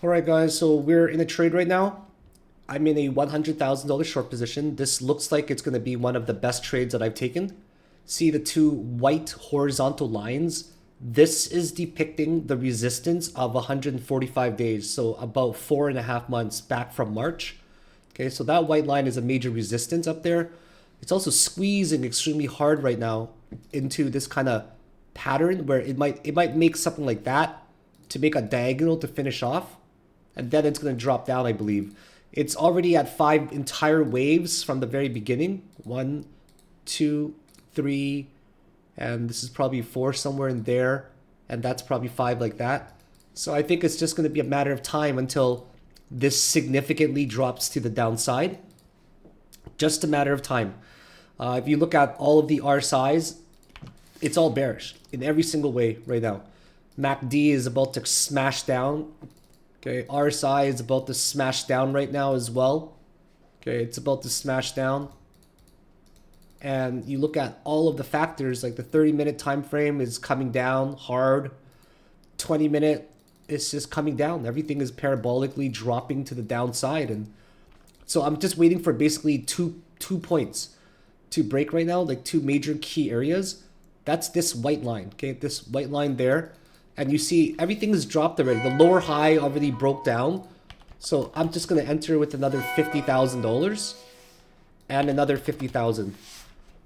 Alright guys, so we're in a trade right now. I'm in a $100,000 short position. This looks like it's going to be one of the best trades that I've taken. See the two white horizontal lines? This is depicting the resistance of 145 days, so about 4.5 months back from March. Okay, so that white line is a major resistance up there. It's also squeezing extremely hard right now into this kind of pattern where it might make something like that to make a diagonal to finish off, and then it's going to drop down, I believe. It's already at 5 entire waves from the very beginning. 1, 2, 3, and this is probably 4 somewhere in there, and that's probably 5 like that. So I think it's just going to be a matter of time until this significantly drops to the downside. Just a matter of time. If you look at all of the RSIs, it's all bearish in every single way right now. MACD is about to smash down. Okay, RSI is about to smash down right now as well. Okay, it's about to smash down. And you look at all of the factors, like the 30-minute time frame is coming down hard. 20-minute, it's just coming down. Everything is parabolically dropping to the downside. And so I'm just waiting for basically two points to break right now, like two major key areas. That's this white line, okay? This white line there. And you see everything is dropped already. The lower high already broke down. So I'm just going to enter with another $50,000 and another 50,000.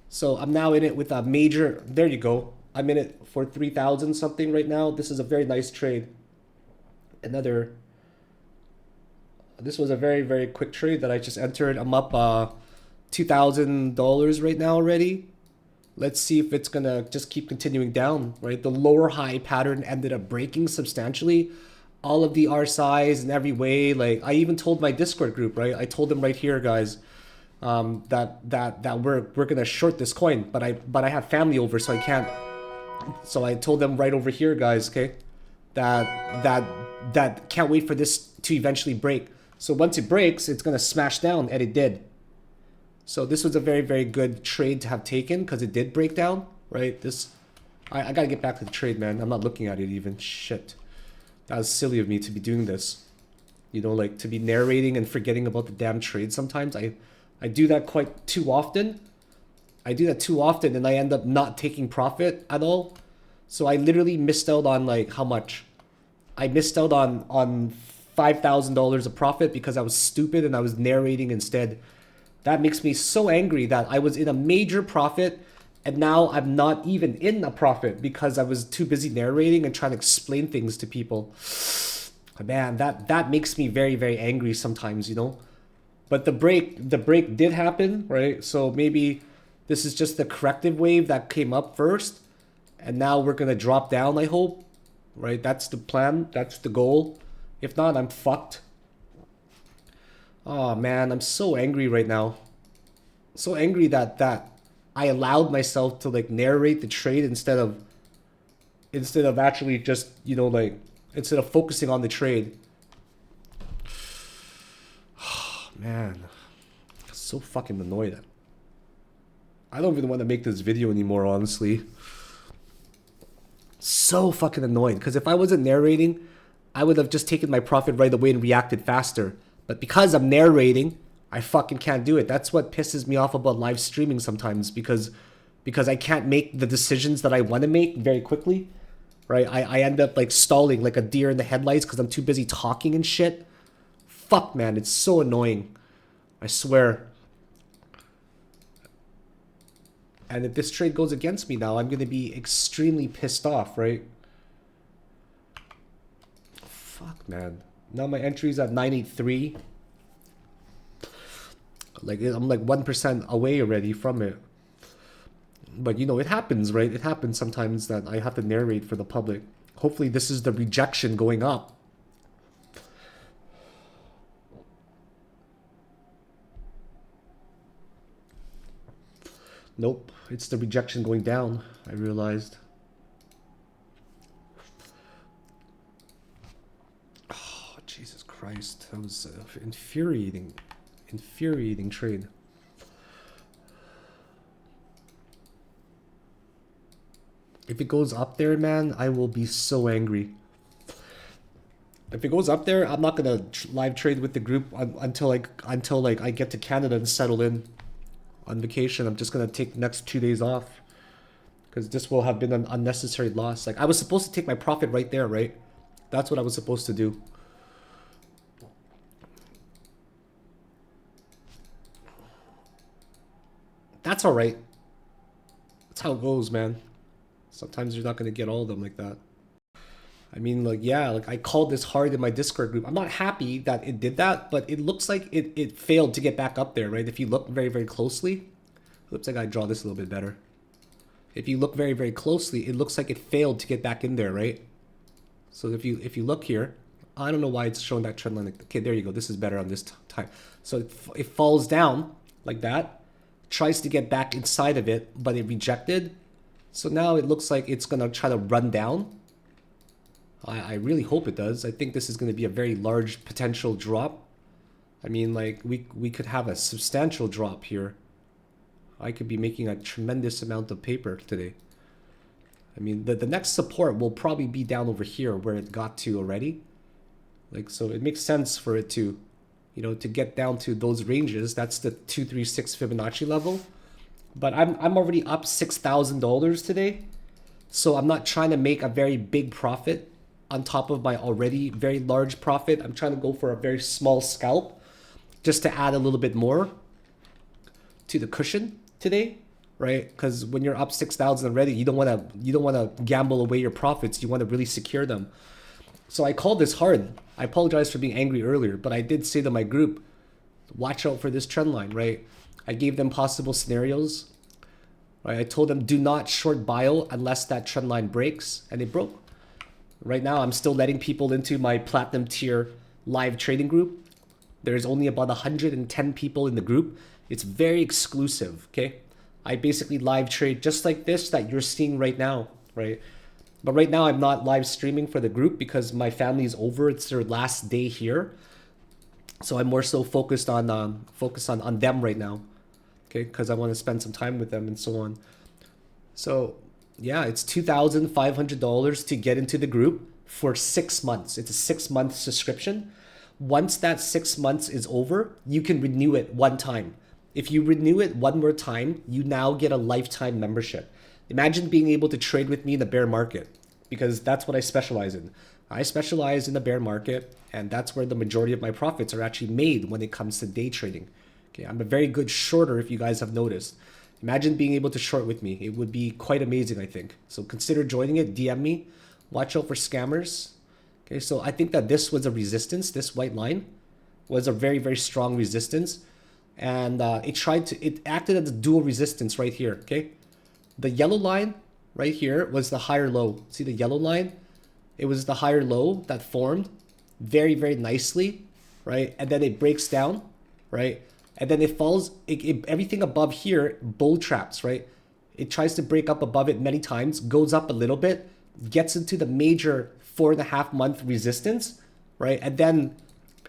So I'm now in it with a major, there you go. I'm in it for 3,000 something right now. This is a very nice trade. This was a very, very quick trade that I just entered. I'm up $2,000 right now already. Let's see if it's gonna just keep continuing down, right? The lower high pattern ended up breaking substantially. All of the RSIs in every way. Like I even told my Discord group, right? I told them right here, guys, that we're gonna short this coin, but I have family over, so I can't. So I told them right over here, guys, okay, that can't wait for this to eventually break. So once it breaks, it's gonna smash down, and it did. So this was a very, very good trade to have taken because it did break down, right? I gotta get back to the trade, man. I'm not looking at it even. Shit. That was silly of me to be doing this. You know, like to be narrating and forgetting about the damn trade sometimes. I do that quite too often. I do that too often and I end up not taking profit at all. So I literally missed out on like how much? I missed out on $5,000 of profit because I was stupid and I was narrating instead. That makes me so angry that I was in a major profit and now I'm not even in a profit because I was too busy narrating and trying to explain things to people. Man, that makes me very, very angry sometimes, you know. But the break did happen, right? So maybe this is just the corrective wave that came up first and now we're going to drop down, I hope. Right? That's the plan. That's the goal. If not, I'm fucked. Oh man, I'm so angry right now. So angry that I allowed myself to like narrate the trade instead of actually just, you know, like instead of focusing on the trade. Oh, man, so fucking annoyed. I don't even want to make this video anymore, honestly. So fucking annoyed because if I wasn't narrating, I would have just taken my profit right away and reacted faster. But because I'm narrating, I fucking can't do it. That's what pisses me off about live streaming sometimes because I can't make the decisions that I want to make very quickly, right? I end up like stalling like a deer in the headlights because I'm too busy talking and shit. Fuck, man, it's so annoying. I swear. And if this trade goes against me now, I'm going to be extremely pissed off, right? Fuck, man. Now my entry's at 983. Like I'm like 1% away already from it. But you know, it happens, right? It happens sometimes that I have to narrate for the public. Hopefully this is the rejection going up. Nope, it's the rejection going down, I realized. Jesus Christ, that was infuriating trade. If it goes up there, man, I will be so angry. If it goes up there, I'm not gonna live trade with the group until like I get to Canada and settle in on vacation. I'm just gonna take the next 2 days off because this will have been an unnecessary loss. Like I was supposed to take my profit right there, right? That's what I was supposed to do. That's all right. That's how it goes, man. Sometimes you're not gonna get all of them like that. I mean, like, yeah, like I called this hard in my Discord group. I'm not happy that it did that, but it looks like it failed to get back up there, right? If you look very, very closely, looks like I draw this a little bit better. If you look very, very closely, it looks like it failed to get back in there, right? So if you look here, I don't know why it's showing that trend line. Okay, there you go. This is better on this time. So it falls down like that, tries to get back inside of it, but it rejected. So now it looks like it's gonna try to run down. I really hope it does. I think this is going to be a very large potential drop. I mean, like, we could have a substantial drop here. I could be making a tremendous amount of paper today. I mean, the next support will probably be down over here where it got to already. Like, so it makes sense for it to, you know, to get down to those ranges. That's the 236 Fibonacci level. But I'm already up $6,000 today. So I'm not trying to make a very big profit on top of my already very large profit. I'm trying to go for a very small scalp just to add a little bit more to the cushion today, right? Because when you're up 6,000 already, you don't want to gamble away your profits. You want to really secure them. So I called this hard. I apologize for being angry earlier, but I did say to my group, watch out for this trend line, right? I gave them possible scenarios. Right? I told them do not short bio unless that trend line breaks, and it broke. Right now, I'm still letting people into my platinum tier live trading group. There's only about 110 people in the group. It's very exclusive, okay? I basically live trade just like this that you're seeing right now, right? But right now, I'm not live streaming for the group because my family is over. It's their last day here. So I'm more so focused on them right now, okay? Because I want to spend some time with them and so on. So yeah, it's $2,500 to get into the group for 6 months. It's a 6-month subscription. Once that 6 months is over, you can renew it one time. If you renew it one more time, you now get a lifetime membership. Imagine being able to trade with me in the bear market, because that's what I specialize in. I specialize in the bear market, and that's where the majority of my profits are actually made when it comes to day trading. Okay, I'm a very good shorter, if you guys have noticed. Imagine being able to short with me. It would be quite amazing, I think. So consider joining it. DM me. Watch out for scammers. Okay, so I think that this was a resistance. This white line was a very, very strong resistance. And it acted as a dual resistance right here, okay? The yellow line right here was the higher low. See the yellow line? It was the higher low that formed very, very nicely, right? And then it breaks down, right? And then it falls, everything above here, bull traps, right? It tries to break up above it many times, goes up a little bit, gets into the major 4.5-month resistance, right? And then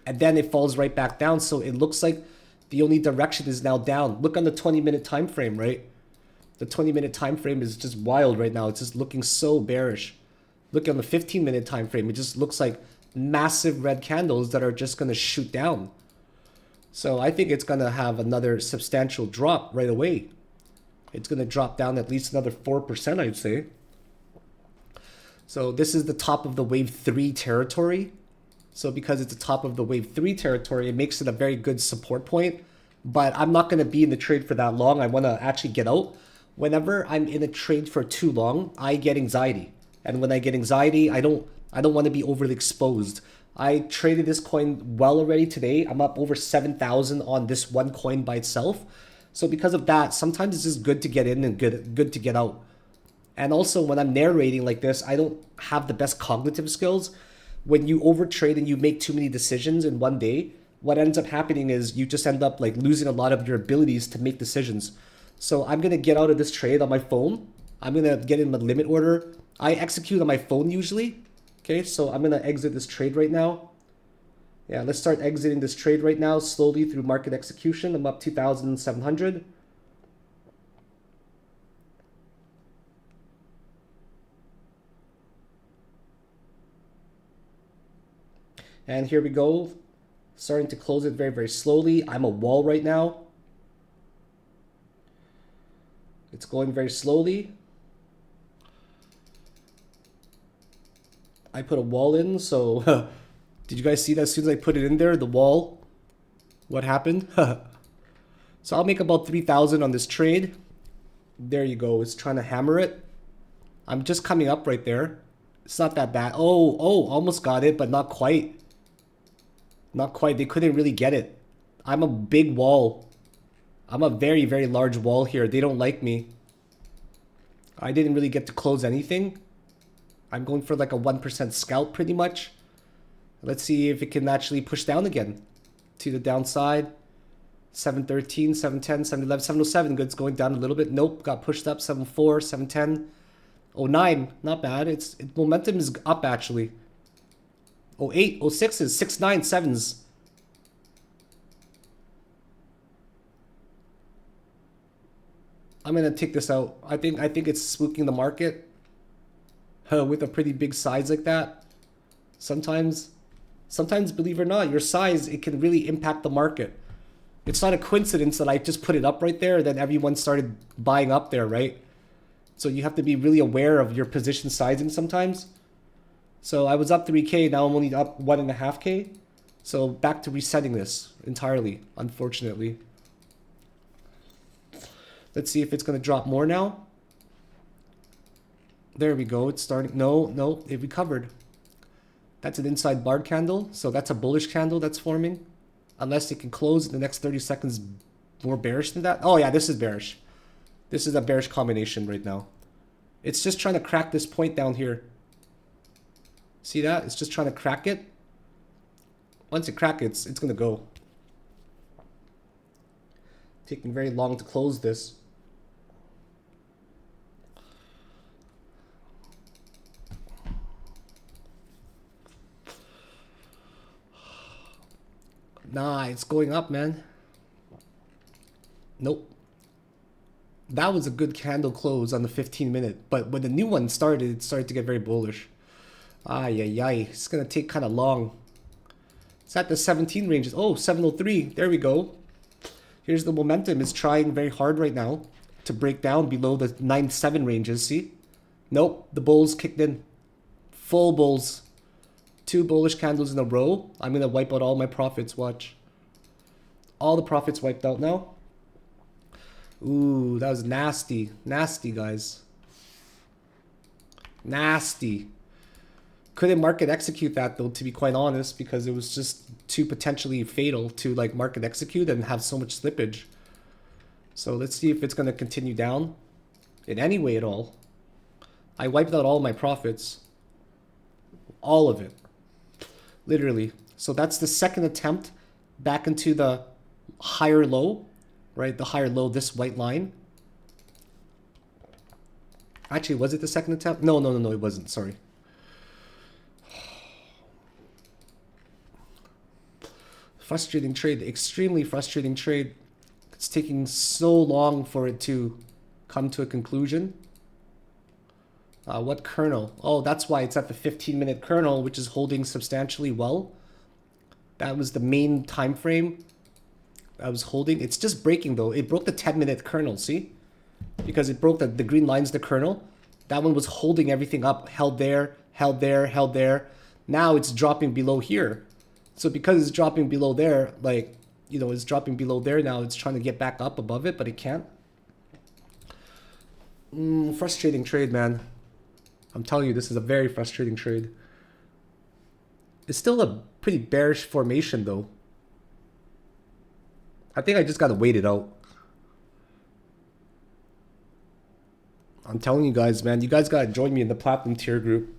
it falls right back down. So it looks like the only direction is now down. Look on the 20-minute time frame, right? The 20-minute time frame is just wild right now. It's just looking so bearish. Look on the 15-minute time frame. It just looks like massive red candles that are just going to shoot down. So I think it's going to have another substantial drop right away. It's going to drop down at least another 4%, I'd say. So this is the top of the wave 3 territory. So because it's the top of the wave 3 territory, it makes it a very good support point. But I'm not going to be in the trade for that long. I want to actually get out. Whenever I'm in a trade for too long, I get anxiety. And when I get anxiety, I don't want to be overly exposed. I traded this coin well already today. I'm up over 7,000 on this one coin by itself. So because of that, sometimes it's just good to get in and good to get out. And also when I'm narrating like this, I don't have the best cognitive skills. When you overtrade and you make too many decisions in one day, what ends up happening is you just end up like losing a lot of your abilities to make decisions. So I'm going to get out of this trade on my phone. I'm going to get in the limit order. I execute on my phone usually. Okay, so I'm going to exit this trade right now. Yeah, let's start exiting this trade right now slowly through market execution. I'm up 2,700. And here we go. Starting to close it very, very slowly. I'm a wall right now. It's going very slowly. I put a wall in, so did you guys see that as soon as I put it in there, the wall? What happened? So I'll make about 3,000 on this trade. There you go. It's trying to hammer it. I'm just coming up right there. It's not that bad. Oh, almost got it, but not quite. Not quite. They couldn't really get it. I'm a big wall. I'm a very, very large wall here. They don't like me. I didn't really get to close anything. I'm going for like a 1% scalp pretty much. Let's see if it can actually push down again to the downside. 713, 710, 711, 707. Good. It's going down a little bit. Nope. Got pushed up. 74, 710. 09. Not bad. Its momentum is up actually. 08, 06s, 69, 7s. I'm gonna take this out. I think it's spooking the market with a pretty big size like that. Sometimes, believe it or not, your size, it can really impact the market. It's not a coincidence that I just put it up right there, then everyone started buying up there, right? So you have to be really aware of your position sizing sometimes. So I was up 3K, now I'm only up 1.5K. So back to resetting this entirely, unfortunately. Let's see if it's going to drop more now. There we go. It's starting. No, it recovered. That's an inside bar candle. So that's a bullish candle that's forming. Unless it can close in the next 30 seconds more bearish than that. Oh yeah, this is bearish. This is a bearish combination right now. It's just trying to crack this point down here. See that? It's just trying to crack it. Once it cracks, it's going to go. Taking very long to close this. Nah, it's going up, man. Nope. That was a good candle close on the 15-minute. But when the new one started, it started to get very bullish. Ay. It's going to take kind of long. It's at the 17 ranges. Oh, 703. There we go. Here's the momentum. It's trying very hard right now to break down below the 9.7 ranges. See? Nope. The bulls kicked in. Full bulls. 2 bullish candles in a row. I'm going to wipe out all my profits. Watch. All the profits wiped out now. Ooh, that was nasty. Nasty, guys. Nasty. Couldn't market execute that, though, to be quite honest, because it was just too potentially fatal to like market execute and have so much slippage. So let's see if it's going to continue down in any way at all. I wiped out all my profits. All of it. Literally. So that's the second attempt back into the higher low, right? The higher low, this white line. Actually, was it the second attempt? No, it wasn't. Sorry. Frustrating trade. Extremely frustrating trade. It's taking so long for it to come to a conclusion. What kernel? Oh, that's why it's at the 15-minute kernel, which is holding substantially well. That was the main time frame I was holding. It's just breaking, though. It broke the 10-minute kernel, see? Because it broke the green lines, the kernel. That one was holding everything up, held there, held there, held there. Now it's dropping below here. So because it's dropping below there, like, you know, it's dropping below there now. It's trying to get back up above it, but it can't. Frustrating trade, man. I'm telling you, this is a very frustrating trade. It's still a pretty bearish formation, though. I think I just got to wait it out. I'm telling you guys, man. You guys got to join me in the Platinum tier group.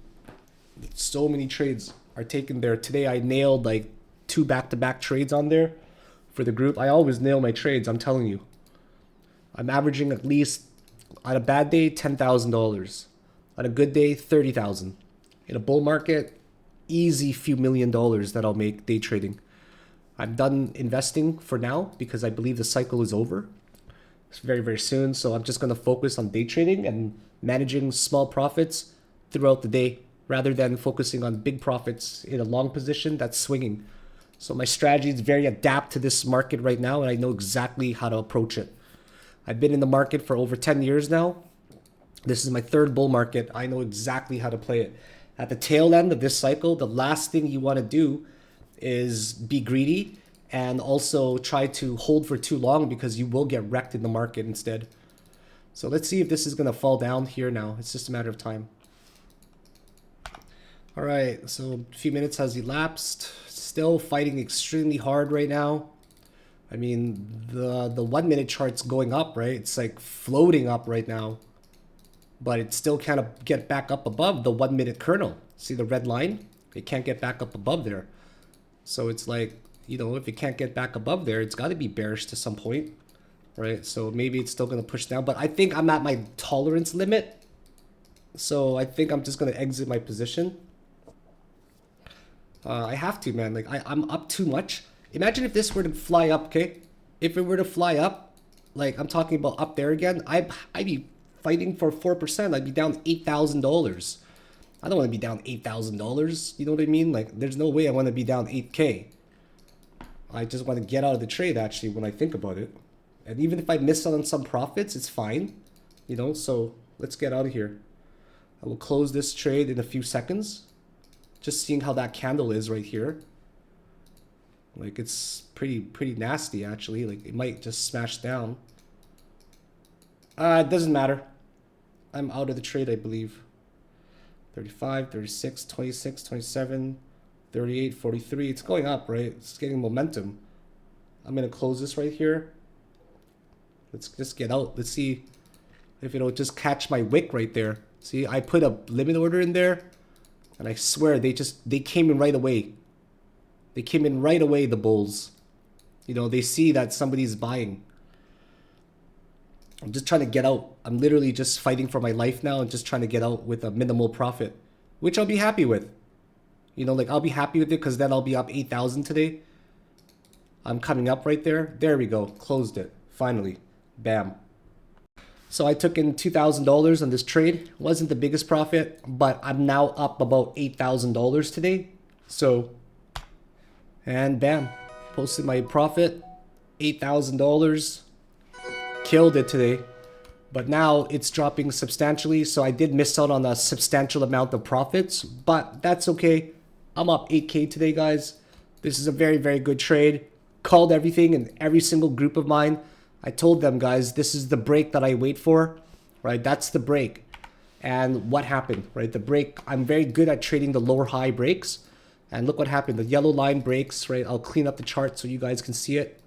So many trades are taken there. Today, I nailed like 2 back-to-back trades on there for the group. I always nail my trades, I'm telling you. I'm averaging at least, on a bad day, $10,000. On a good day, 30,000. In a bull market, easy few $1,000,000 that I'll make day trading. I'm done investing for now because I believe the cycle is over. It's very, very soon. So I'm just going to focus on day trading and managing small profits throughout the day, rather than focusing on big profits in a long position that's swinging. So my strategy is very adapt to this market right now, and I know exactly how to approach it. I've been in the market for over 10 years now. This is my third bull market. I know exactly how to play it. At the tail end of this cycle, the last thing you want to do is be greedy and also try to hold for too long, because you will get wrecked in the market instead. So let's see if this is going to fall down here now. It's just a matter of time. All right, so a few minutes has elapsed. Still fighting extremely hard right now. I mean, the 1 minute chart's going up, right? It's like floating up right now. But it still can't get back up above the 1 minute kernel. See the red line? It can't get back up above there. So it's like, you know, if it can't get back above there, it's got to be bearish to some point, right? So maybe it's still going to push down. But I think I'm at my tolerance limit. So I think I'm just going to exit my position. I have to, man. Like, I'm up too much. Imagine if this were to fly up, okay? If it were to fly up, like I'm talking about up there again, I'd be fighting for 4%. I'd be down $8,000. I don't want to be down $8,000. You know what I mean? Like, there's no way I want to be down 8K. I just want to get out of the trade, actually, when I think about it. And even if I miss out on some profits, it's fine. You know, so let's get out of here. I will close this trade in a few seconds. Just seeing how that candle is right here. Like, it's pretty nasty, actually. Like, it might just smash down. It doesn't matter. I'm out of the trade, I believe. 35, 36, 26, 27, 38, 43. It's going up, right? It's getting momentum. I'm going to close this right here. Let's just get out. Let's see if it'll just catch my wick right there. See, I put a limit order in there. And I swear, they came in right away. They came in right away, the bulls. You know, they see that somebody's buying. I'm just trying to get out. I'm literally just fighting for my life now and just trying to get out with a minimal profit, which I'll be happy with. You know, like, I'll be happy with it because then I'll be up 8,000 today. I'm coming up right there. There we go. Closed it. Finally. Bam. So I took in $2,000 on this trade. Wasn't the biggest profit, but I'm now up about $8,000 today. So, and bam, posted my profit, $8,000. Killed it today. But now it's dropping substantially, so I did miss out on a substantial amount of profits, but that's okay. I'm up 8K today, guys. This is a very, very good trade. Called everything in every single group of mine. I told them, guys, this is the break that I wait for, right? That's the break. And what happened, right? The break, I'm very good at trading the lower high breaks. And look what happened. The yellow line breaks, right? I'll clean up the chart so you guys can see it.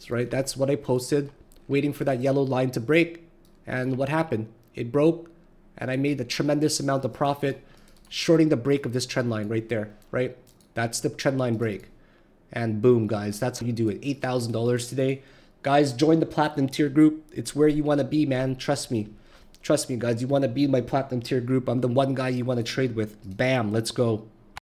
Right? That's what I posted, waiting for that yellow line to break. And what happened? It broke, and I made a tremendous amount of profit shorting the break of this trend line right there, right? That's the trend line break. And boom, guys, that's how you do it. $8,000 today. Guys, join the platinum tier group. It's where you want to be, man. Trust me. Trust me, guys. You want to be in my platinum tier group. I'm the one guy you want to trade with. Bam, let's go.